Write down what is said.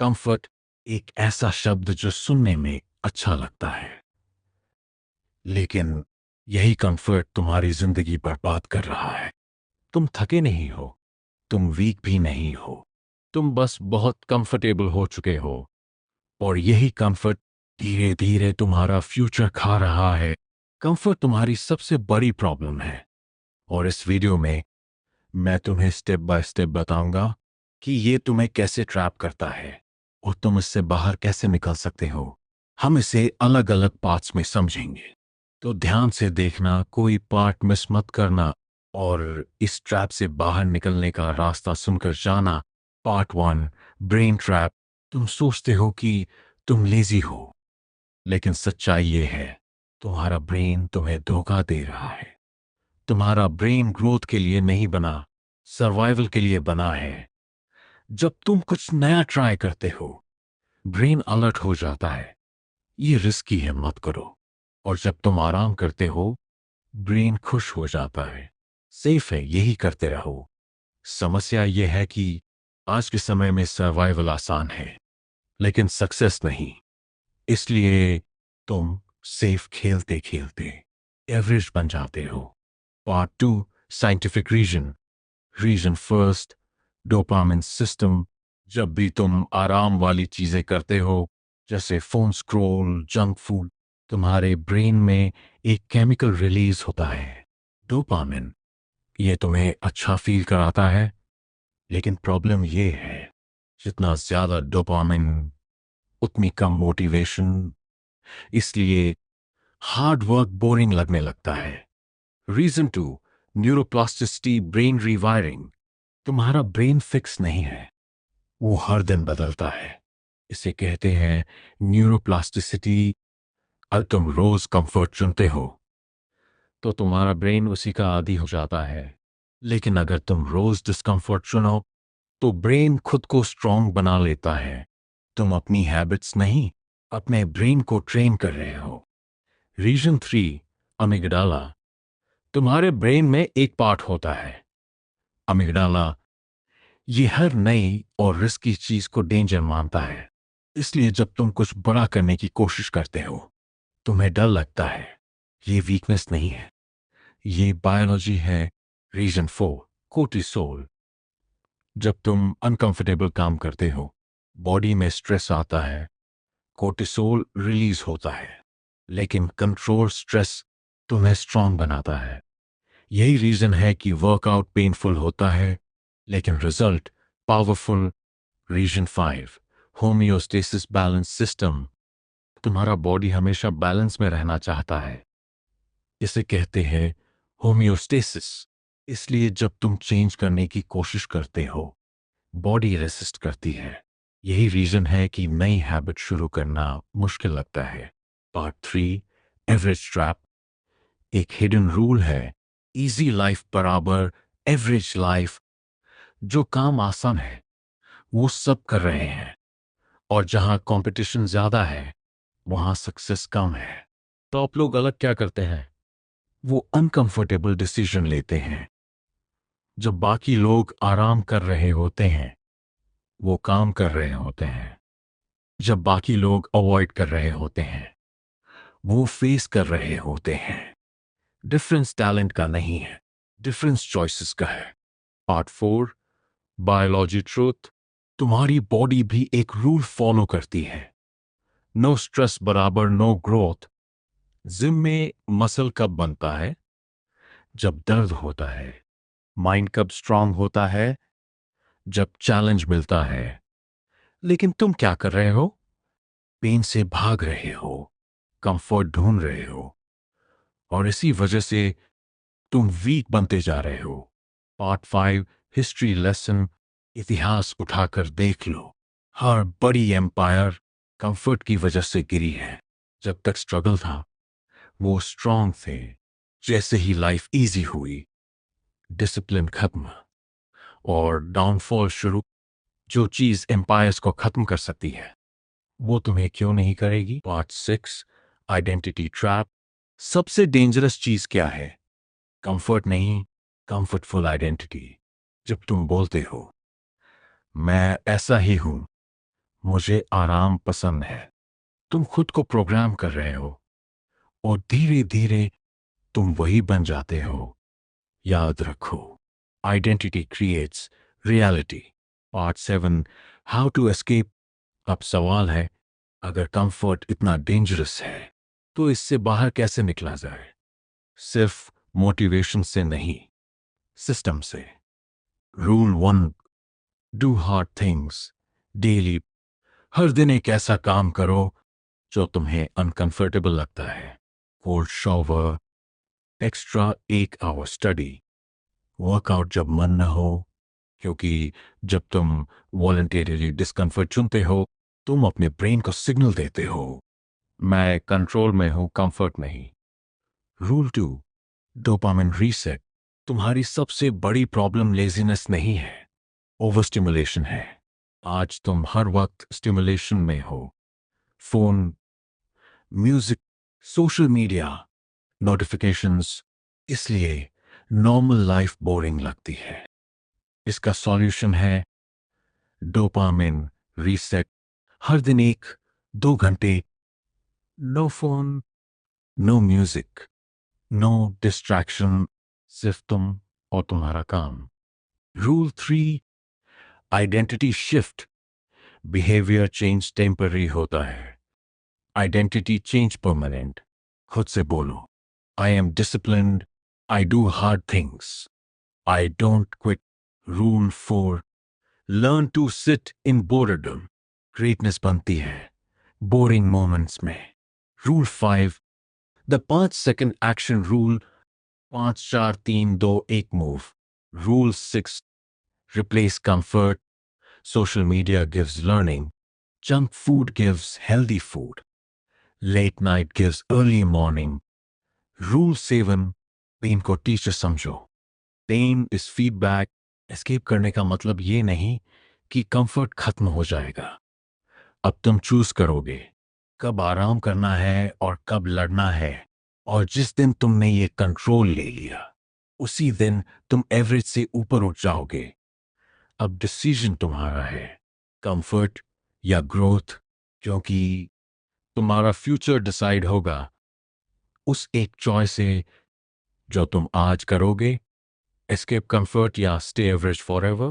Comfort एक ऐसा शब्द जो सुनने में अच्छा लगता है, लेकिन यही कंफर्ट तुम्हारी जिंदगी बर्बाद कर रहा है। तुम थके नहीं हो, तुम वीक भी नहीं हो, तुम बस बहुत कंफर्टेबल हो चुके हो, और यही कंफर्ट धीरे धीरे तुम्हारा फ्यूचर खा रहा है। कंफर्ट तुम्हारी सबसे बड़ी प्रॉब्लम है, और इस वीडियो में मैं तुम्हें स्टेप बाय स्टेप बताऊंगा कि ये तुम्हें कैसे ट्रैप करता है और तुम इससे बाहर कैसे निकल सकते हो। हम इसे अलग अलग पार्ट्स में समझेंगे, तो ध्यान से देखना, कोई पार्ट मिस मत करना और इस ट्रैप से बाहर निकलने का रास्ता सुनकर जाना। Part 1, brain trap. तुम सोचते हो कि तुम लेजी हो, लेकिन सच्चाई ये है, तुम्हारा ब्रेन तुम्हें धोखा दे रहा है। तुम्हारा ब्रेन ग्रोथ के लिए नहीं बना, सर्वाइवल के लिए बना है। जब तुम कुछ नया ट्राई करते हो, ब्रेन अलर्ट हो जाता है, ये रिस्की है, मत करो। और जब तुम आराम करते हो, ब्रेन खुश हो जाता है, सेफ है, यही करते रहो। समस्या यह है कि आज के समय में सर्वाइवल आसान है, लेकिन सक्सेस नहीं। इसलिए तुम सेफ खेलते खेलते एवरेज बन जाते हो। Part 2, scientific reason. Reason first, dopamine system. जब भी तुम आराम वाली चीजें करते हो, जैसे फोन स्क्रॉल, जंक फूड, तुम्हारे ब्रेन में एक केमिकल रिलीज होता है, डोपामिन। ये तुम्हें अच्छा फील कराता है, लेकिन प्रॉब्लम ये है, जितना ज्यादा डोपामिन उतनी कम मोटिवेशन। इसलिए हार्ड वर्क बोरिंग लगने लगता है। Reason 2, neuroplasticity, brain rewiring. तुम्हारा ब्रेन फिक्स नहीं है, वो हर दिन बदलता है। इसे कहते हैं न्यूरोप्लास्टिसिटी। अगर तुम रोज कंफर्ट चुनते हो, तो तुम्हारा ब्रेन उसी का आदी हो जाता है। लेकिन अगर तुम रोज डिस्कंफर्ट चुनो, तो ब्रेन खुद को स्ट्रांग बना लेता है। तुम अपनी हैबिट्स नहीं, अपने ब्रेन को ट्रेन कर रहे हो। Reason 3, amygdala. तुम्हारे ब्रेन में एक पार्ट होता है, अमिगडाला। ये हर नई और रिस्की चीज को डेंजर मानता है। इसलिए जब तुम कुछ बड़ा करने की कोशिश करते हो, तुम्हें डर लगता है। ये वीकनेस नहीं है, ये बायोलॉजी है। Reason 4, cortisol. जब तुम अनकंफर्टेबल काम करते हो, बॉडी में स्ट्रेस आता है, कोर्टिसोल रिलीज होता है। लेकिन कंट्रोल स्ट्रेस तुम्हें स्ट्रांग बनाता है। यही रीजन है कि वर्कआउट पेनफुल होता है, लेकिन result powerful. Reason 5, homeostasis balance system. तुम्हारा बॉडी हमेशा बैलेंस में रहना चाहता है, इसे कहते हैं होमियोस्टेसिस। इसलिए जब तुम चेंज करने की कोशिश करते हो, बॉडी रेसिस्ट करती है। यही रीजन है कि नई हैबिट शुरू करना मुश्किल लगता है। Part 3, average trap. एक हिडन रूल है, इजी लाइफ बराबर एवरेज लाइफ। जो काम आसान है, वो सब कर रहे हैं, और जहां कंपटीशन ज्यादा है, वहां सक्सेस कम है। तो आप लोग अलग क्या करते हैं? वो अनकंफर्टेबल डिसीजन लेते हैं। जब बाकी लोग आराम कर रहे होते हैं, वो काम कर रहे होते हैं। जब बाकी लोग अवॉइड कर रहे होते हैं, वो फेस कर रहे होते हैं। डिफरेंस टैलेंट का नहीं है, डिफरेंस चॉइसेस का है। Part 4, biology truth. तुम्हारी बॉडी भी एक रूल फॉलो करती है, नो स्ट्रेस बराबर नो ग्रोथ। जिम में मसल कब बनता है? जब दर्द होता है। माइंड कब स्ट्रांग होता है? जब चैलेंज मिलता है। लेकिन तुम क्या कर रहे हो? पेन से भाग रहे हो, कंफर्ट ढूंढ रहे हो, और इसी वजह से तुम वीक बनते जा रहे हो। Part 5, history lesson. इतिहास उठाकर देख लो, हर बड़ी एम्पायर कंफर्ट की वजह से गिरी है। जब तक स्ट्रगल था, वो स्ट्रांग थे। जैसे ही लाइफ इजी हुई, डिसिप्लिन खत्म और डाउनफॉल शुरू। जो चीज एम्पायर्स को खत्म कर सकती है, वो तुम्हें क्यों नहीं करेगी? Part 6, identity trap. सबसे डेंजरस चीज क्या है? कंफर्ट नहीं, कंफर्टफुल आइडेंटिटी। जब तुम बोलते हो मैं ऐसा ही हूं, मुझे आराम पसंद है। तुम खुद को प्रोग्राम कर रहे हो और धीरे धीरे तुम वही बन जाते हो। याद रखो, identity creates reality. Part 7, how to escape. अब सवाल है, अगर कंफर्ट इतना डेंजरस है तो इससे बाहर कैसे निकला जाए? सिर्फ मोटिवेशन से नहीं, सिस्टम से। Rule 1, do hard things daily. हर दिन एक ऐसा काम करो जो तुम्हें अनकंफर्टेबल लगता है। Cold shower, extra 1 hour study, workout जब मन न हो, क्योंकि जब तुम वॉलंटियरली डिस्कम्फर्ट चुनते हो तुम अपने ब्रेन को सिग्नल देते हो, मैं कंट्रोल में हूं, कंफर्ट नहीं। Rule 2, dopamine reset. तुम्हारी सबसे बड़ी प्रॉब्लम लेजीनेस नहीं है, ओवर स्टिमुलेशन है। आज तुम हर वक्त स्टिमुलेशन में हो। Phone, music, social media, notifications. इसलिए नॉर्मल लाइफ बोरिंग लगती है। इसका सॉल्यूशन है डोपामिन रीसेट। हर दिन 1-2 घंटे no phone, no music, no distraction, सिर्फ तुम और तुम्हारा काम। Rule 3, identity shift. Behaviour change temporary होता है, आइडेंटिटी चेंज परमानेंट। खुद से बोलो, I am disciplined, I do hard things, I don't quit. Rule 4, learn to sit in boredom. Greatness बनती है बोरिंग मोमेंट्स में। Rule 5, the 5 second action rule. 5 4 3 2 1 move. Rule 6, replace comfort. Social media gives learning, junk food gives healthy food, late night gives early morning. Rule 7, pain को teacher समझो। Pain is feedback. Escape करने का मतलब ये नहीं कि comfort खत्म हो जाएगा। अब तुम चूज करोगे कब आराम करना है और कब लड़ना है। और जिस दिन तुमने ये कंट्रोल ले लिया उसी दिन तुम एवरेज से ऊपर उठ जाओगे। अब डिसीजन तुम्हारा है, कंफर्ट या ग्रोथ, क्योंकि तुम्हारा फ्यूचर डिसाइड होगा उस एक चॉइस से जो तुम आज करोगे। एस्केप कंफर्ट या स्टे एवरेज फॉर एवर।